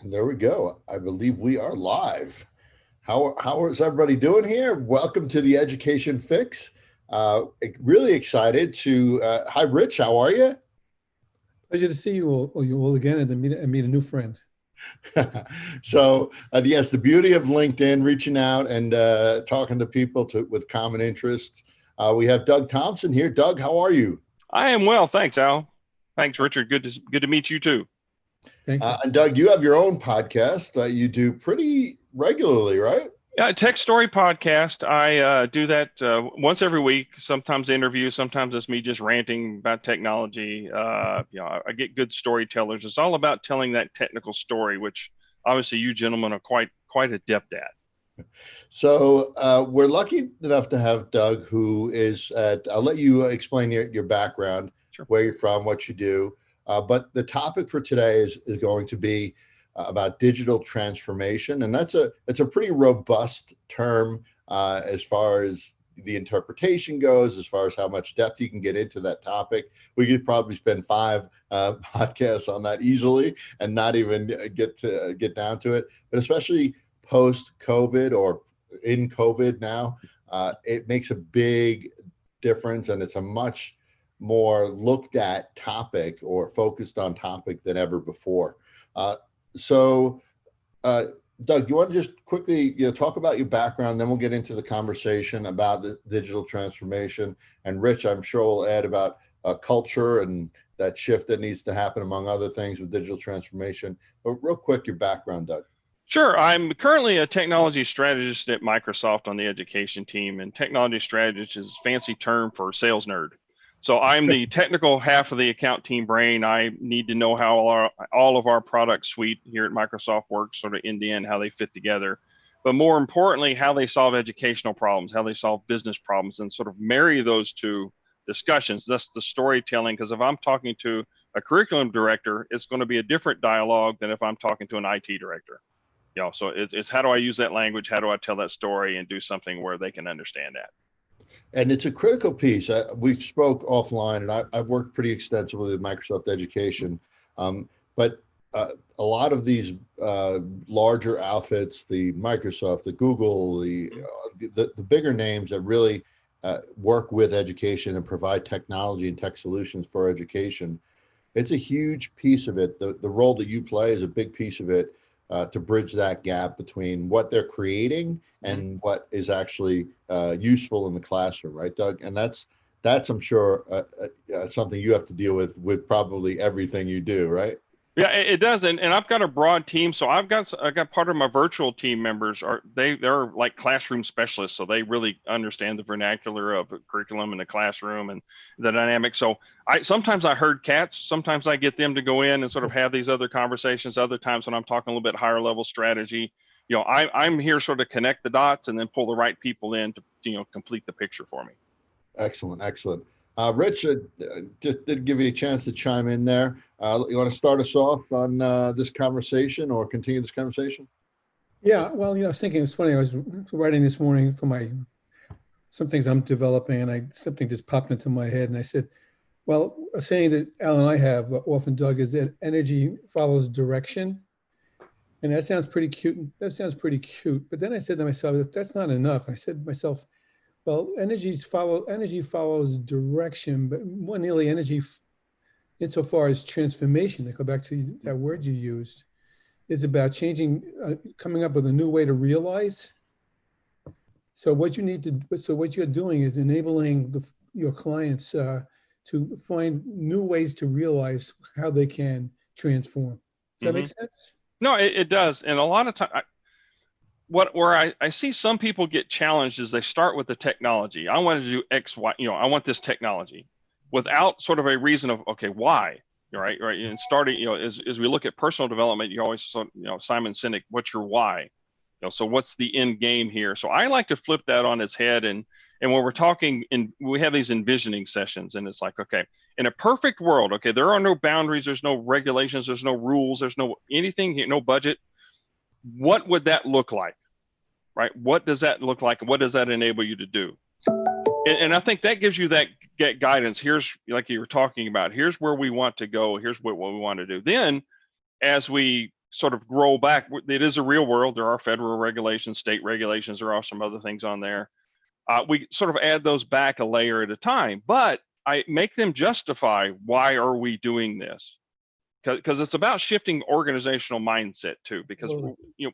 And there we go. I believe we are live. How is everybody doing here? Welcome to the Education Fix. Really excited to. Hi, Rich. How are you? Pleasure to see you all again and to meet a new friend. So yes, the beauty of LinkedIn, reaching out and talking to people with common interests. We have Doug Thompson here. Doug, how are you? I am well, thanks, Al. Thanks, Richard. Good to meet you too. Thank you. And Doug, you have your own podcast that you do pretty regularly, right? Yeah, Tech Story podcast. I do that once every week. Sometimes interviews, sometimes it's me just ranting about technology. I get good storytellers. It's all about telling that technical story, which obviously you gentlemen are quite adept at. So we're lucky enough to have Doug, who is at, I'll let you explain your background, Sure. where you're from, what you do. But the topic for today is going to be about digital transformation. And it's a pretty robust term as far as the interpretation goes, as far as how much depth you can get into that topic. We could probably spend five podcasts on that easily and not even get down to it. But especially post COVID or in COVID now, it makes a big difference, and it's a much more looked at topic or focused on topic than ever before. So, Doug, you want to just quickly talk about your background, then we'll get into the conversation about the digital transformation. And Rich, I'm sure will add about culture and that shift that needs to happen, among other things, with digital transformation. But real quick, your background, Doug. Sure. I'm currently a technology strategist at Microsoft on the education team, and technology strategist is a fancy term for sales nerd. So I'm the technical half of the account team brain. I need to know how all of our product suite here at Microsoft works, sort of end to end, how they fit together. But more importantly, how they solve educational problems, how they solve business problems, and sort of marry those two discussions. That's the storytelling. Because if I'm talking to a curriculum director, it's going to be a different dialogue than if I'm talking to an IT director. So it's how do I use that language? How do I tell that story and do something where they can understand that? And it's a critical piece. We spoke offline, and I've worked pretty extensively with Microsoft Education. But a lot of these larger outfits, the Microsoft, the Google, the bigger names that really work with education and provide technology and tech solutions for education, it's a huge piece of it. The role that you play is a big piece of it. To bridge that gap between what they're creating and what is actually useful in the classroom, right, Doug? And that's I'm sure something you have to deal with probably everything you do, right? Yeah, it does, and I've got a broad team. So I got part of my virtual team members they're like classroom specialists, so they really understand the vernacular of the curriculum in the classroom and the dynamic. So sometimes I herd cats. Sometimes I get them to go in and sort of have these other conversations. Other times when I'm talking a little bit higher level strategy, I'm here sort of connect the dots and then pull the right people in to complete the picture for me. Excellent, excellent. Rich, just did give you a chance to chime in there. You want to start us off on this conversation or continue this conversation? Yeah, well, I was thinking, it's funny, I was writing this morning for some things I'm developing, and something just popped into my head, and I said, well, a saying that Al and I have often, Doug, is that energy follows direction. And that sounds pretty cute. But then I said to myself, that's not enough. I said to myself, well, energy follows direction, but more nearly energy, insofar as transformation, to go back to that word you used, is about changing, coming up with a new way to realize. So what you're doing is enabling your clients to find new ways to realize how they can transform. Does that make sense? No, it does. And a lot of time, where I see some people get challenged is they start with the technology. I want to do X, Y, I want this technology without sort of a reason of, okay, why? Right. And starting, as we look at personal development, you always, Simon Sinek, what's your why? So what's the end game here? So I like to flip that on its head. And when we're talking, we have these envisioning sessions, and it's like, okay, in a perfect world, okay, there are no boundaries, there's no regulations, there's no rules, there's no anything, no budget. What would that look like? Right? What does that look like? What does that enable you to do? And I think that gives you that guidance. Here's, like you were talking about, here's where we want to go. Here's what we want to do. Then as we sort of roll back. It is a real world. There are federal regulations, state regulations. There are some other things on there. We sort of add those back a layer at a time, but I make them justify why are we doing this? Because it's about shifting organizational mindset too. Because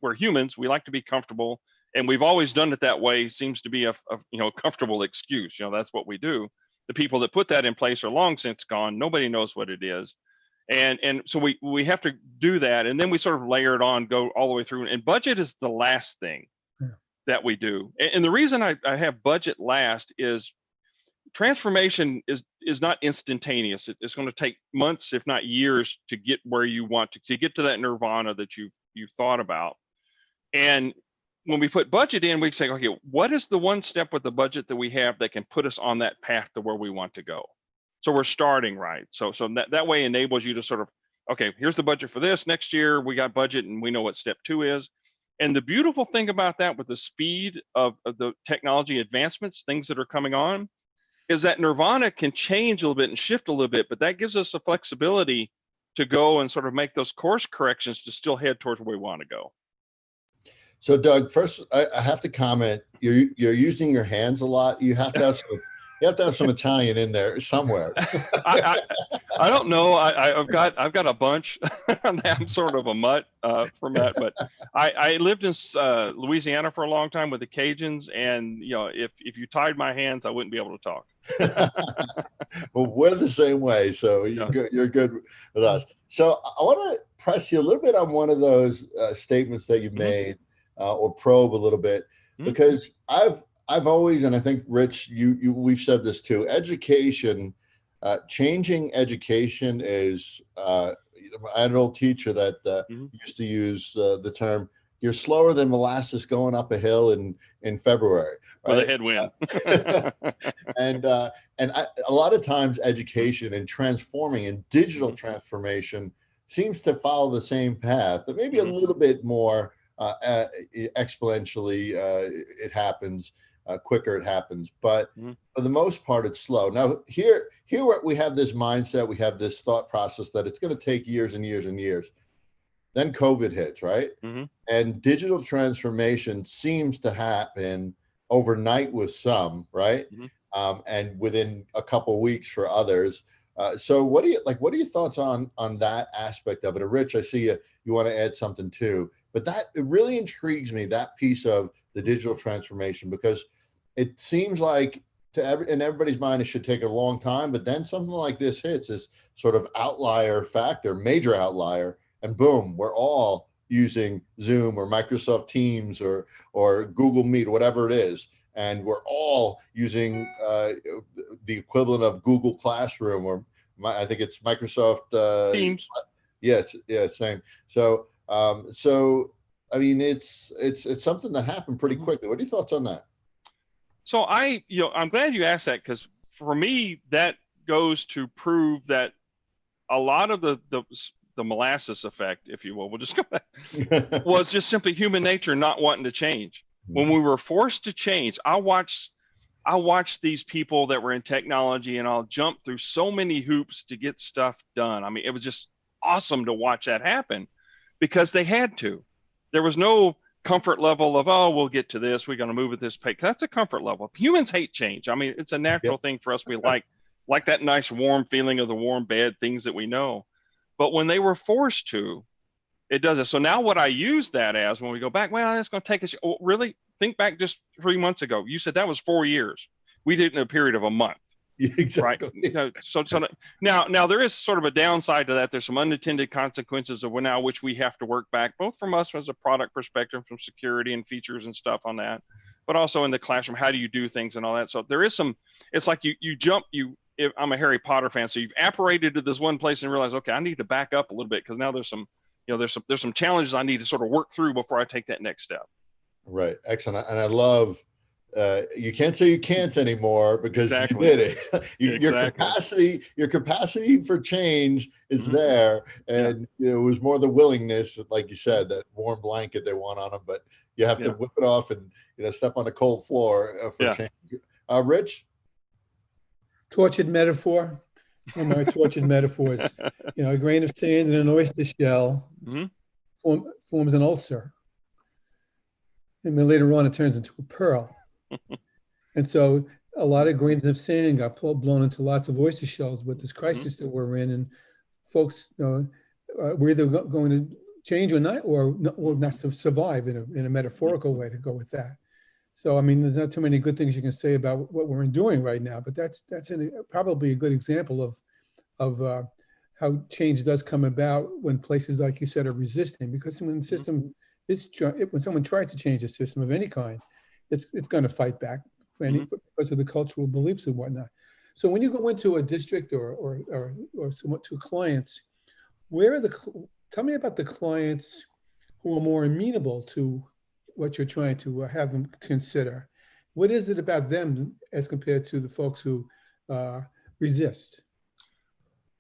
we're humans, we like to be comfortable, and we've always done it that way. Seems to be a comfortable excuse. That's what we do. The people that put that in place are long since gone. Nobody knows what it is. And so we have to do that, and then we sort of layer it on, go all the way through. And budget is the last thing that we do. And the reason I have budget last is transformation is not instantaneous. It's going to take months, if not years, to get where you want to get to that nirvana that you've thought about. And when we put budget in, we say, okay, what is the one step with the budget that we have that can put us on that path to where we want to go? So we're starting right. So that way enables you to sort of, okay, here's the budget for this next year. We got budget and we know what step 2 is. And the beautiful thing about that, with the speed of the technology advancements, things that are coming on, is that nirvana can change a little bit and shift a little bit, but that gives us the flexibility to go and sort of make those course corrections to still head towards where we want to go. So Doug, first I have to comment, you're using your hands a lot. You have to have some Italian in there somewhere. I don't know. I've got a bunch. I'm sort of a mutt from that, but I lived in Louisiana for a long time with the Cajuns, and if you tied my hands, I wouldn't be able to talk. Well, we're the same way, so you're good with us. So I want to press you a little bit on one of those statements that you made, or probe a little bit, because I've always, and I think Rich, we've said this too, education, changing education is, I had an old teacher that used to use the term, you're slower than molasses going up a hill in February. Right? With a headwind. And a lot of times education and transforming and digital transformation seems to follow the same path, but maybe a little bit more exponentially it happens. Quicker it happens, but for the most part, it's slow. Now, here we have this mindset, we have this thought process that it's going to take years and years and years. Then COVID hits, right? And digital transformation seems to happen overnight with some, right? And within a couple of weeks for others. So what are your thoughts on that aspect of it? And Rich, I see you want to add something too, but it really intrigues me, that piece of the digital transformation, because it seems like in everybody's mind, it should take a long time, but then something like this hits, this sort of outlier factor, major outlier, and boom, we're all using Zoom or Microsoft Teams or Google Meet, whatever it is. And we're all using the equivalent of Google Classroom, or I think it's Microsoft Teams. Yes, same. So I mean, it's something that happened pretty quickly. What are your thoughts on that? So I'm glad you asked that, because for me, that goes to prove that a lot of the molasses effect, if you will, we'll just go back, was just simply human nature not wanting to change. When we were forced to change, I watched these people that were in technology, and I'll jump through so many hoops to get stuff done. I mean, it was just awesome to watch that happen, because they had to. There was no comfort level of, oh, we'll get to this, we're going to move at this pace. That's a comfort level. Humans hate change. I mean, it's a natural thing for us. We like that nice warm feeling of the warm bed, things that we know. But when they were forced to, it does it. So now what I use that as, when we go back, well, it's going to take us, really think back just 3 months ago. You said that was 4 years. We did it in a period of a month. Exactly. Right. So now there is sort of a downside to that. There's some unintended consequences of now which we have to work back, both from us as a product perspective, from security and features and stuff on that, but also in the classroom, how do you do things and all that. So there is some, it's like you jump, I'm a Harry Potter fan, so you've apparated to this one place and realize, okay, I need to back up a little bit, because now there's some challenges I need to sort of work through before I take that next step. Right. Excellent. And I love, you can't say you can't anymore, because you did it. Your capacity for change is there. And it was more the willingness, like you said, that warm blanket they want on them, but you have to whip it off and, step on the cold floor for change. Rich? Tortured metaphor. One of my tortured metaphors, a grain of sand in an oyster shell. forms an ulcer. And then later on, it turns into a pearl. And so a lot of grains of sand got blown into lots of oyster shells with this crisis that we're in. And folks, we're either going to change or not to survive in a metaphorical way, to go with that. So, I mean, there's not too many good things you can say about what we're doing right now, but that's probably a good example of how change does come about when places, like you said, are resisting. Because when the system when someone tries to change a system of any kind, it's going to fight back because of the cultural beliefs and whatnot. So when you go into a district or somewhat to clients, tell me about the clients who are more amenable to what you're trying to have them consider. What is it about them as compared to the folks who resist?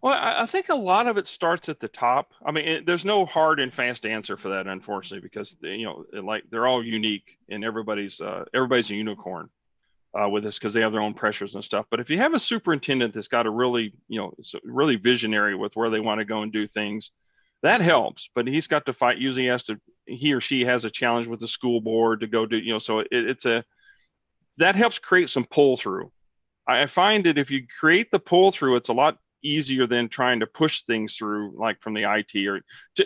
Well, I think a lot of it starts at the top. I mean, there's no hard and fast answer for that, unfortunately, because they're all unique, and everybody's a unicorn with this, because they have their own pressures and stuff. But if you have a superintendent that's got a really visionary with where they want to go and do things, that helps. But he's got to fight. Usually, he or she has a challenge with the school board to go do. So that helps create some pull through. I find that if you create the pull through, it's a lot easier than trying to push things through, like from the IT. Or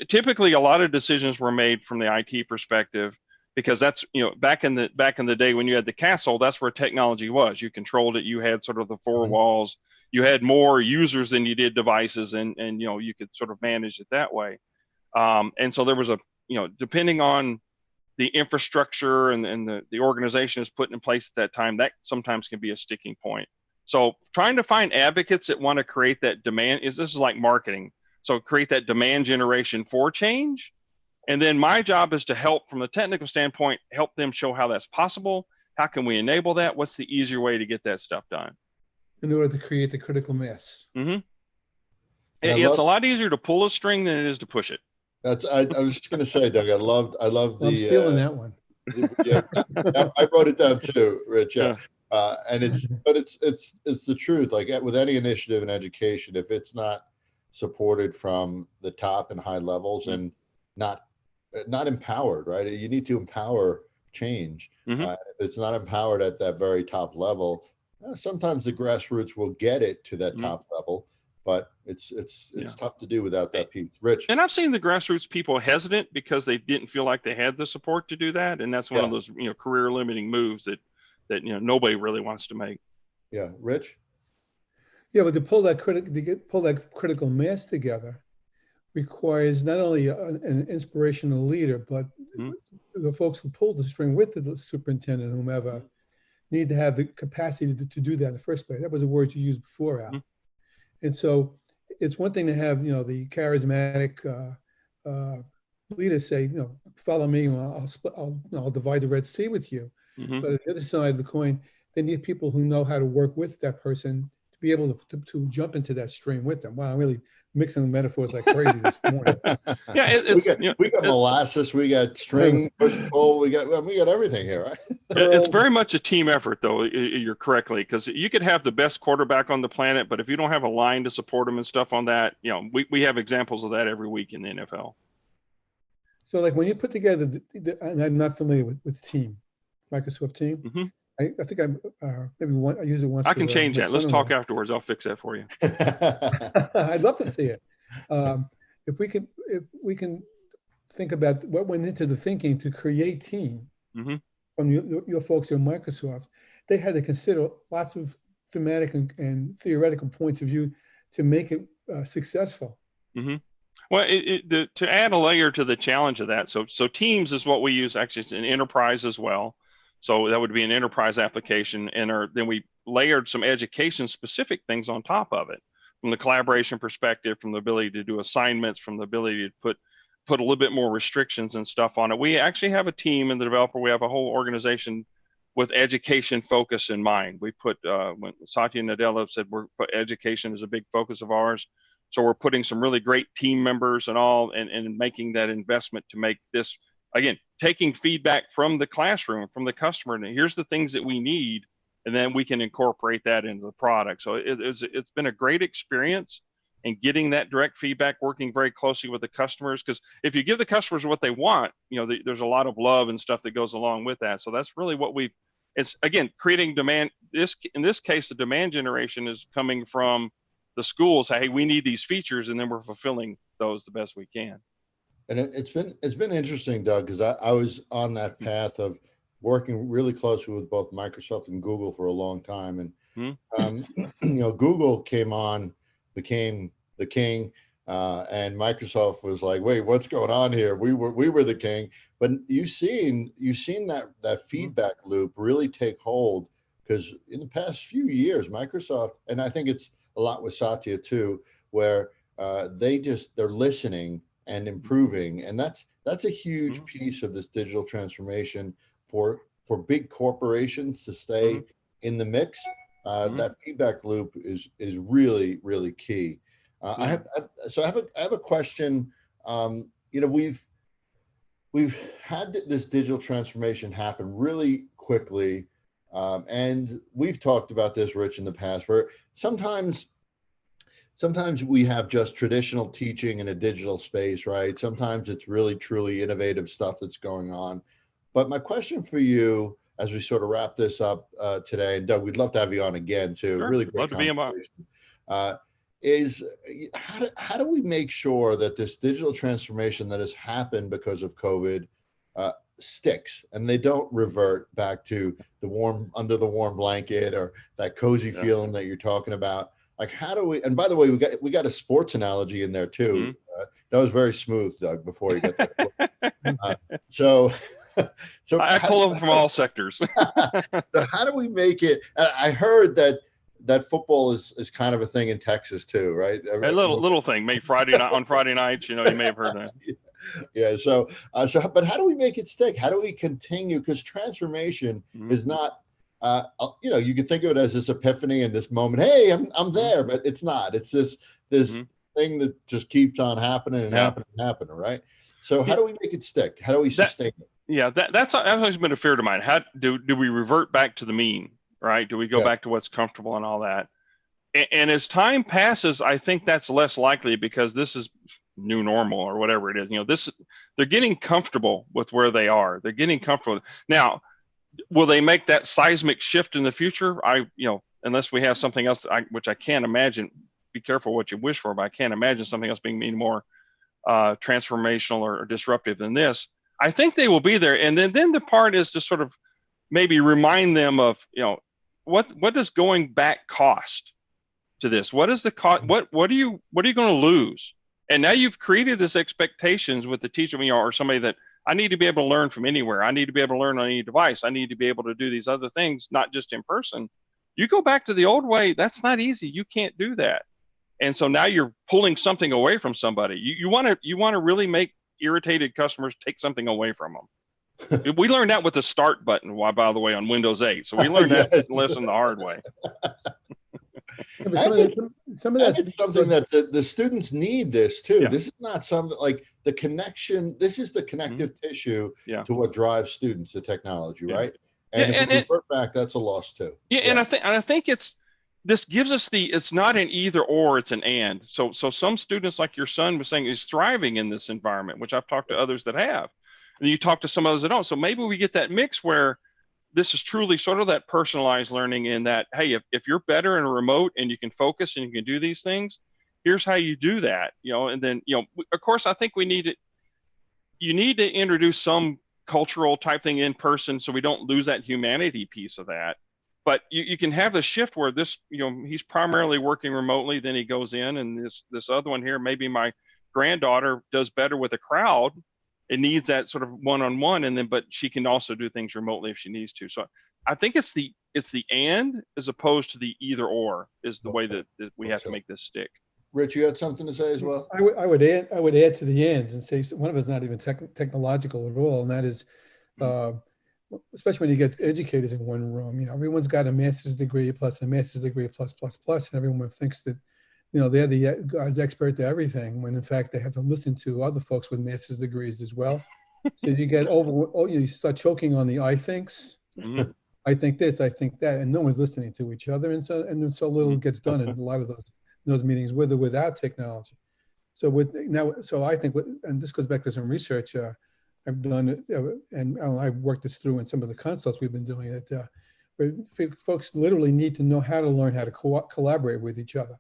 typically, a lot of decisions were made from the IT perspective, because that's back in the day when you had the castle, that's where technology was. You controlled it. You had sort of the four walls. You had more users than you did devices, and you could sort of manage it that way. And so there was depending on the infrastructure and the organization is put in place at that time, that sometimes can be a sticking point. So trying to find advocates that want to create that demand this is like marketing. So create that demand generation for change. And then my job is to help from the technical standpoint, help them show how that's possible. How can we enable that? What's the easier way to get that stuff done? In order to create the critical mass. Mm-hmm. It's a lot easier to pull a string than it is to push it. I was just going to say, Doug, I love the. I'm stealing that one. Yeah, I wrote it down too, Rich. Yeah. And it's the truth. Like with any initiative in education, if it's not supported from the top and high levels and not empowered, right? You need to empower change. If it's not empowered at that very top level, sometimes the grassroots will get it to that top level, but it's tough to do without that piece. Rich. And I've seen the grassroots people hesitant because they didn't feel like they had the support to do that, and that's one of those career limiting moves that nobody really wants to make. Yeah, Rich. Yeah, but to pull that critical mass together requires not only an inspirational leader, but the folks who pull the string with the superintendent, whomever, need to have the capacity to do that in the first place. That was a word you used before, Al. And so it's one thing to have, the charismatic leaders say, follow me, I'll divide the Red Sea with you. But at the other side of the coin, they need people who know how to work with that person to be able to jump into that stream with them. Wow, I'm really mixing the metaphors like crazy this morning. We got molasses, we got string, push, pull, we got everything here, right? It's very much a team effort, though. You're correctly, because you could have the best quarterback on the planet, but if you don't have a line to support him and stuff on that, we have examples of that every week in the NFL. So, like when you put together, and I'm not familiar with Team, Microsoft Team. I think I use it once. I can change that. Let's talk afterwards. I'll fix that for you. I'd love to see it. If we can think about what went into the thinking to create Team from your folks at Microsoft, they had to consider lots of thematic and theoretical points of view to make it successful. Well, to add a layer to the challenge of that, so Teams is what we use actually in enterprise as well. So that would be an enterprise application, and then we layered some education-specific things on top of it, from the collaboration perspective, from the ability to do assignments, from the ability to put a little bit more restrictions and stuff on it. We actually have a team in the developer. We have a whole organization with education focus in mind. We put when Satya Nadella said education is a big focus of ours. So we're putting some really great team members and making that investment to make this, again, taking feedback from the classroom, from the customer, and here's the things that we need, and then we can incorporate that into the product. So it's been a great experience, and getting that direct feedback, working very closely with the customers. Because if you give the customers what they want, there's a lot of love and stuff that goes along with that. So that's really what it's again, creating demand. In this case, the demand generation is coming from the schools. Hey, we need these features, and then we're fulfilling those the best we can. And it's been interesting, Doug, because I was on that path of working really closely with both Microsoft and Google for a long time. And, Google became the king, and Microsoft was like, wait, what's going on here? We were the king. But you've seen that feedback loop really take hold, because in the past few years, Microsoft, and I think it's a lot with Satya too, where they're listening and improving. And that's a huge piece of this digital transformation for big corporations to stay in the mix. That feedback loop is really, really key. I have a question. We've had this digital transformation happen really quickly. And we've talked about this, Rich, in the past, where sometimes we have just traditional teaching in a digital space, right? Sometimes it's really, truly innovative stuff that's going on. But my question for you, as we sort of wrap this up today, and Doug, we'd love to have you on again too. Sure. Really great conversation. Is how do we make sure that this digital transformation that has happened because of COVID sticks, and they don't revert back to under the warm blanket or that cozy feeling that you're talking about? Like, how do we? And by the way, we got a sports analogy in there too. That was very smooth, Doug. Before you got that. So I pull them from all sectors. So how do we make it? I heard that football is kind of a thing in Texas too, right? A little thing, maybe on Friday nights. You may have heard that. Yeah. So, but how do we make it stick? How do we continue? Because transformation is not. You can think of it as this epiphany and this moment. Hey, I'm there, but it's not. It's this thing that just keeps on happening and happening, right? So how do we make it stick? How do we sustain it? Yeah, that's always been a fear of mine. How do we revert back to the mean, right? Do we go back to what's comfortable and all that? And as time passes, I think that's less likely, because this is new normal or whatever it is. They're getting comfortable with where they are. They're getting comfortable. Now, will they make that seismic shift in the future? Unless we have something else, which I can't imagine. Be careful what you wish for, but I can't imagine something else being more transformational or disruptive than this. I think they will be there. And then the part is to sort of maybe remind them of, what does going back cost to this? What is the cost? What are you going to lose? And now you've created this expectations with the teacher, or somebody that I need to be able to learn from anywhere. I need to be able to learn on any device. I need to be able to do these other things, not just in person. You go back to the old way, that's not easy. You can't do that. And so now you're pulling something away from somebody. You want to really make irritated customers take something away from them. We learned that with the start button, by the way, on Windows 8. So we learned that lesson the hard way. Some of that's something that the students need this too. Yeah. This is not something like the connection. This is the connective tissue to what drives students to technology, right? And if we revert back, that's a loss too. And I think this gives us it's not an either or, it's an and. So some students, like your son was saying, is thriving in this environment, which I've talked to others that have. And you talk to some others that don't. So maybe we get that mix where this is truly sort of that personalized learning, in that, hey, if you're better in a remote and you can focus and you can do these things, here's how you do that, and then, of course, I think you need to introduce some cultural type thing in person, so we don't lose that humanity piece of that. But you can have the shift where this, he's primarily working remotely, then he goes in, and this other one here, maybe my granddaughter does better with a crowd. It needs that sort of one-on-one, but she can also do things remotely if she needs to. So I think it's the and, as opposed to the either or, is the way that we have to make this stick. Rich, you had something to say as well? I would add to the ends and say one of it's not even technological at all, and that is, especially when you get educators in one room, everyone's got a master's degree plus a master's degree plus, and everyone thinks that, they're the guy's expert to everything, when in fact they have to listen to other folks with master's degrees as well. So you get you start choking on the I thinks. I think this, I think that, and no one's listening to each other, and so little gets done in a lot of those those meetings with or without technology. So I think, and this goes back to some research I've done, and I've worked this through in some of the consults we've been doing. Where folks literally need to know how to learn how to collaborate with each other,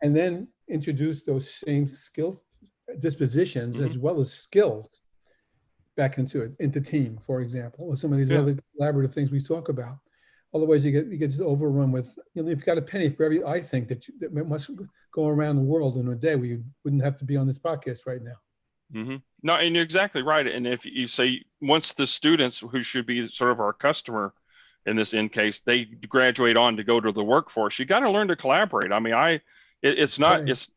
and then introduce those same skills, dispositions, as well as skills back into team, for example, or some of these other collaborative things we talk about. Otherwise, you get just overrun with, you've got a penny for every I think that must go around the world in a day. We wouldn't have to be on this podcast right now. No, and you're exactly right. And if you say, once the students, who should be sort of our customer in this end case, they graduate on to go to the workforce, you got to learn to collaborate. I mean, it's not, it's,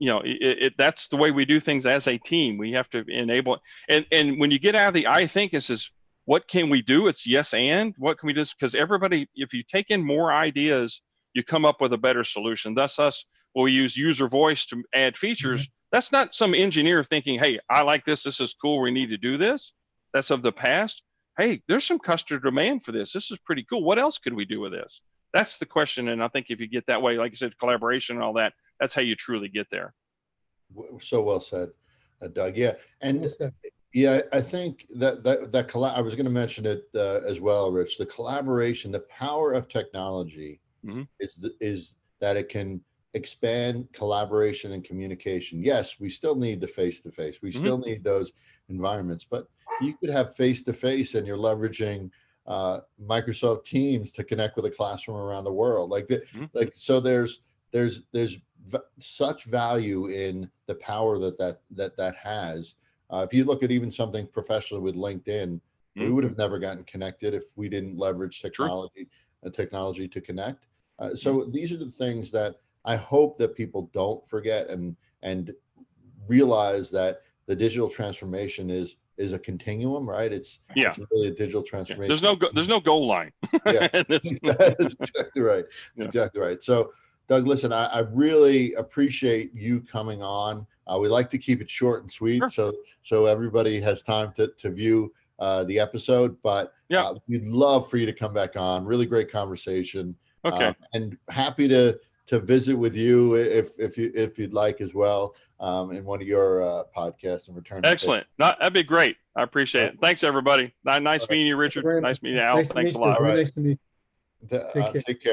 that's the way we do things as a team. We have to enable it. And when you get out of the I think, it says, what can we do? It's yes, and what can we do? Because everybody, if you take in more ideas, you come up with a better solution. Thus, we use user voice to add features. That's not some engineer thinking, hey, I like this. This is cool. We need to do this. That's of the past. Hey, there's some customer demand for this. This is pretty cool. What else could we do with this? That's the question. And I think if you get that way, like you said, collaboration and all that, that's how you truly get there. So well said, Doug. Yeah. And I think that I was going to mention it as well, Rich. The collaboration, the power of technology is that it can expand collaboration and communication. Yes, we still need the face-to-face. We still need those environments, but you could have face-to-face and you're leveraging Microsoft Teams to connect with a classroom around the world. So there's such value in the power that has. If you look at even something professional with LinkedIn, we would have never gotten connected if we didn't leverage technology to connect. So these are the things that I hope that people don't forget and realize that the digital transformation is a continuum, right? It's really a digital transformation. There's no goal line. That's exactly right. Exactly right. So, Doug, listen, I really appreciate you coming on. We like to keep it short and sweet, so everybody has time to view the episode. But we'd love for you to come back on. Really great conversation. Okay. And happy to visit with you if you'd like as well in one of your podcasts and return. Excellent. That'd be great. I appreciate it. Thanks, everybody. Nice meeting you, Richard. Nice meeting you, Al. Thanks a lot. Nice to meet you. Take care.